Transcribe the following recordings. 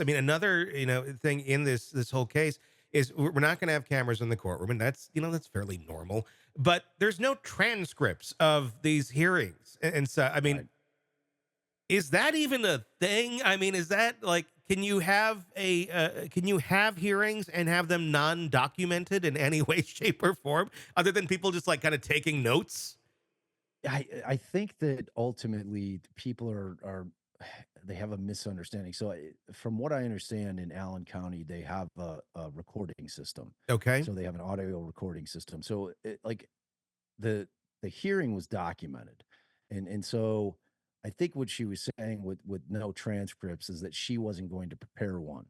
I mean, another, thing in this whole case is we're not going to have cameras in the courtroom, and that's fairly normal. But there's no transcripts of these hearings, and so I mean, Right. is that even a thing? I mean, is that like, can you have hearings and have them non-documented in any way, shape, or form, other than people just like kind of taking notes? I think that ultimately people are they have a misunderstanding. So from what I understand in Allen County, they have a recording system. Okay, So they have an audio recording system. So like the the hearing was documented. And so I think what she was saying with no transcripts is that she wasn't going to prepare one,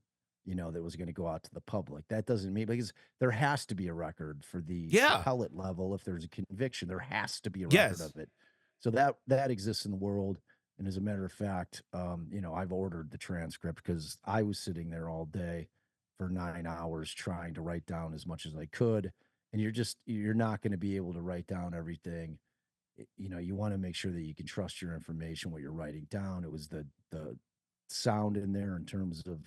that was going to go out to the public. That doesn't mean, because there has to be a record for the yeah, appellate level. If there's a conviction, there has to be a record yes, of it. So that exists in the world. And as a matter of fact, I've ordered the transcript because I was sitting there all day for 9 hours trying to write down as much as I could. And you're not going to be able to write down everything. You want to make sure that you can trust your information, what you're writing down. It was the sound in there in terms of,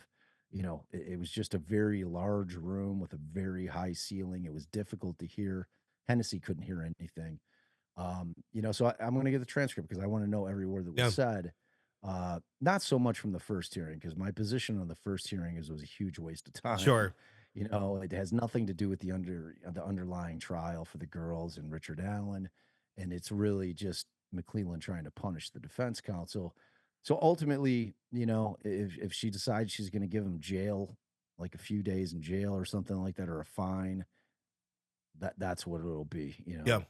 it was just a very large room with a very high ceiling. It was difficult to hear. Hennessy couldn't hear anything. So I'm going to get the transcript because I want to know every word that was yeah, said. Not so much from the first hearing, because my position on the first hearing is it was a huge waste of time. sure, It has nothing to do with the underlying trial for the girls and Richard Allen, and it's really just McClelland trying to punish the defense counsel. So ultimately, if she decides she's going to give him jail, like a few days in jail or something like that, or a fine, that's what it'll be. yeah,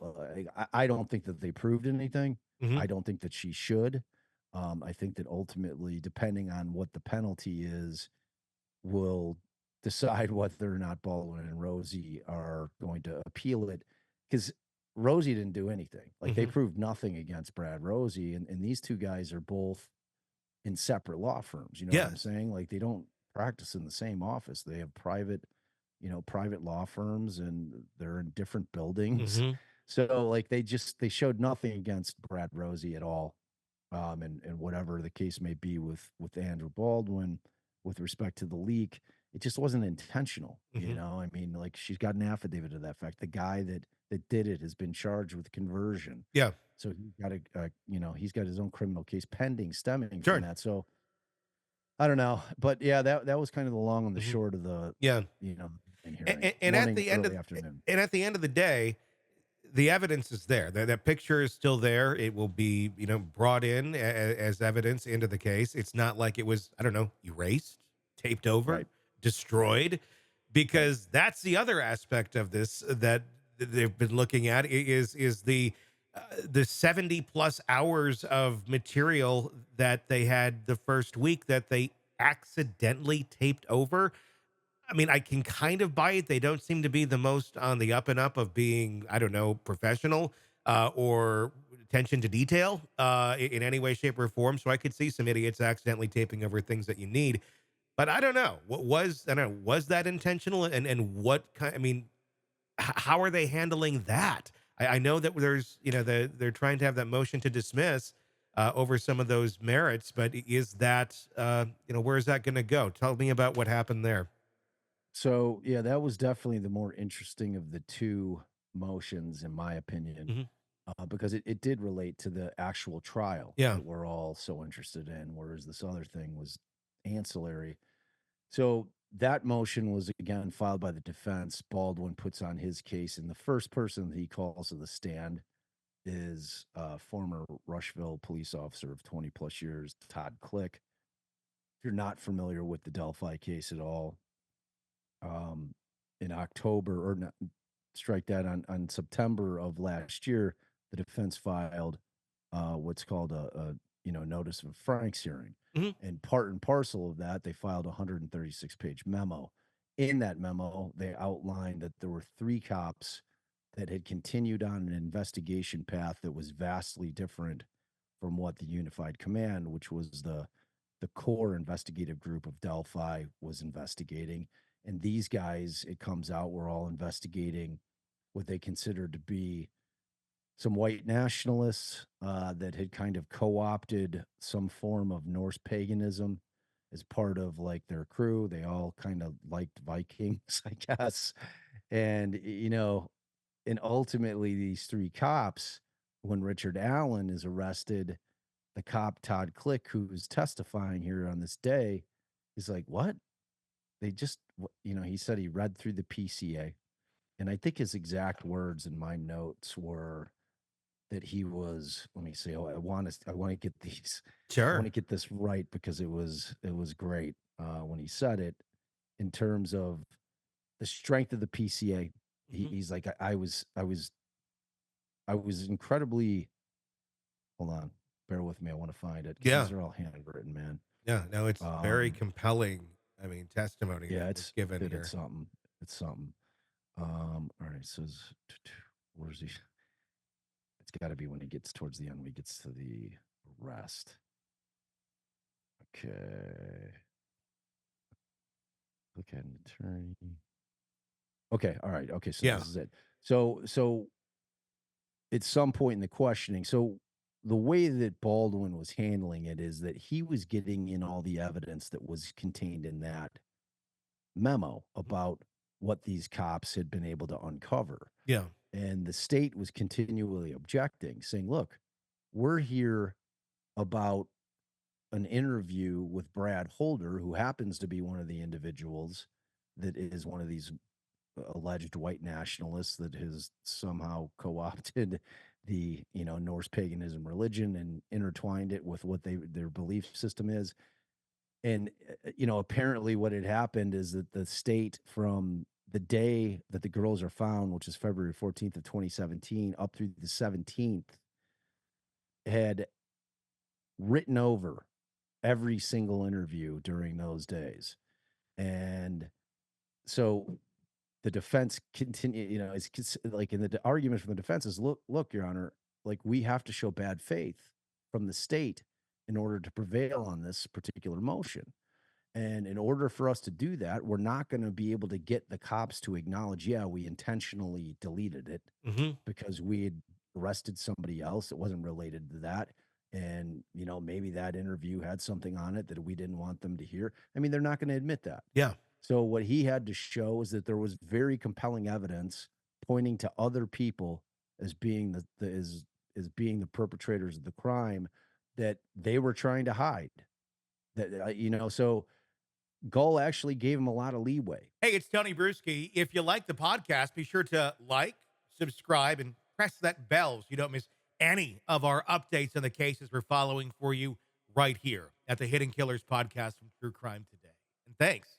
I don't think that they proved anything. hmm I don't think that she should. I think that ultimately, depending on what the penalty is, will decide whether or not Baldwin and Rosie are going to appeal it. Because Rosie didn't do anything. Like, they hmm proved nothing against Brad Rosie, and these two guys are both in separate law firms. You know what I'm yes, saying? Like, they don't practice in the same office. They have private law firms, and they're in different buildings. hmm So like they showed nothing against Brad Rosie at all. And whatever the case may be with Andrew Baldwin with respect to the leak, it just wasn't intentional. hmm I mean, like, she's got an affidavit to that fact. The guy that did it has been charged with conversion. yeah, So he's got his own criminal case pending stemming from sure, that. So I don't know, but yeah, that was kind of the long and the hmm short of the, yeah. you know, hearing. And at Morning, the end early of afternoon. and at the end of the day, the evidence is there. That picture is still there. It will be, brought in as evidence into the case. It's not like it was, I don't know, erased, taped over, Right, destroyed, right. because that's the other aspect of this that they've been looking at is the 70 plus hours of material that they had the first week that they accidentally taped over. I mean, I can kind of buy it. They don't seem to be the most on the up and up of being, I don't know, professional or attention to detail in any way, shape, or form. So I could see some idiots accidentally taping over things that you need. But I don't know. I don't know, was that intentional? And what kind, I mean, how are they handling that? I know that there's, they're trying to have that motion to dismiss over some of those merits, but is that, where is that going to go? Tell me about what happened there. So yeah, that was definitely the more interesting of the two motions, in my opinion, hmm because it did relate to the actual trial Yeah. that we're all so interested in, whereas this other thing was ancillary. So that motion was again filed by the defense. Baldwin puts on his case, and the first person that he calls to the stand is former Rushville police officer of 20 plus years, Todd Click. If you're not familiar with the Delphi case at all, um, in October, or not, strike that, on September of last year, the defense filed what's called a notice of Frank's hearing, hmm and part and parcel of that, they filed a 136-page memo. In that memo, they outlined that there were three cops that had continued on an investigation path that was vastly different from what the Unified Command, which was the core investigative group of Delphi, was investigating. And these guys, it comes out, were all investigating what they considered to be some white nationalists that had kind of co opted some form of Norse paganism as part of like their crew. They all kind of liked Vikings, I guess. And, and ultimately these three cops, when Richard Allen is arrested, the cop Todd Click, who's testifying here on this day, is like, what? They just, he said he read through the PCA. And I think his exact words in my notes were that he was, let me see, I want to get these, I want Sure. to get this right because it was great when he said it in terms of the strength of the PCA. Mhm. He's like, I was incredibly, hold on, bear with me. I want to find it because Yeah. these are all handwritten, man. Yeah. No, it's very Um, compelling. I mean, testimony yeah, that was it's given that it's here. something. It's something. All right, so where's he? It's got to be when he gets towards the end, when he gets to the rest. Okay. Look at an attorney. Okay, all right. Okay, so Yeah. this is it. So at some point in the questioning, so the way that Baldwin was handling it is that he was getting in all the evidence that was contained in that memo Mhm. about what these cops had been able to uncover. Yeah. And the state was continually objecting, saying, look, we're here about an interview with Brad Holder, who happens to be one of the individuals that is one of these alleged white nationalists that has somehow co-opted the Norse paganism religion and intertwined it with what their belief system is. And apparently what had happened is that the state, from the day that the girls are found, which is February 14th of 2017, up through the 17th, had written over every single interview during those days. And so the defense continue, it's like in the argument from the defense is, look, Your Honor, like we have to show bad faith from the state in order to prevail on this particular motion. And in order for us to do that, we're not going to be able to get the cops to acknowledge, yeah, we intentionally deleted it Hmm. because we had arrested somebody else that wasn't related to that. And, maybe that interview had something on it that we didn't want them to hear. I mean, they're not going to admit that. Yeah. So what he had to show is that there was very compelling evidence pointing to other people as being as being the perpetrators of the crime that they were trying to hide. That so Gull actually gave him a lot of leeway. Hey, it's Tony Brueski. If you like the podcast, be sure to like, subscribe, and press that bell so you don't miss any of our updates on the cases we're following for you right here at the Hidden Killers podcast from True Crime Today. And thanks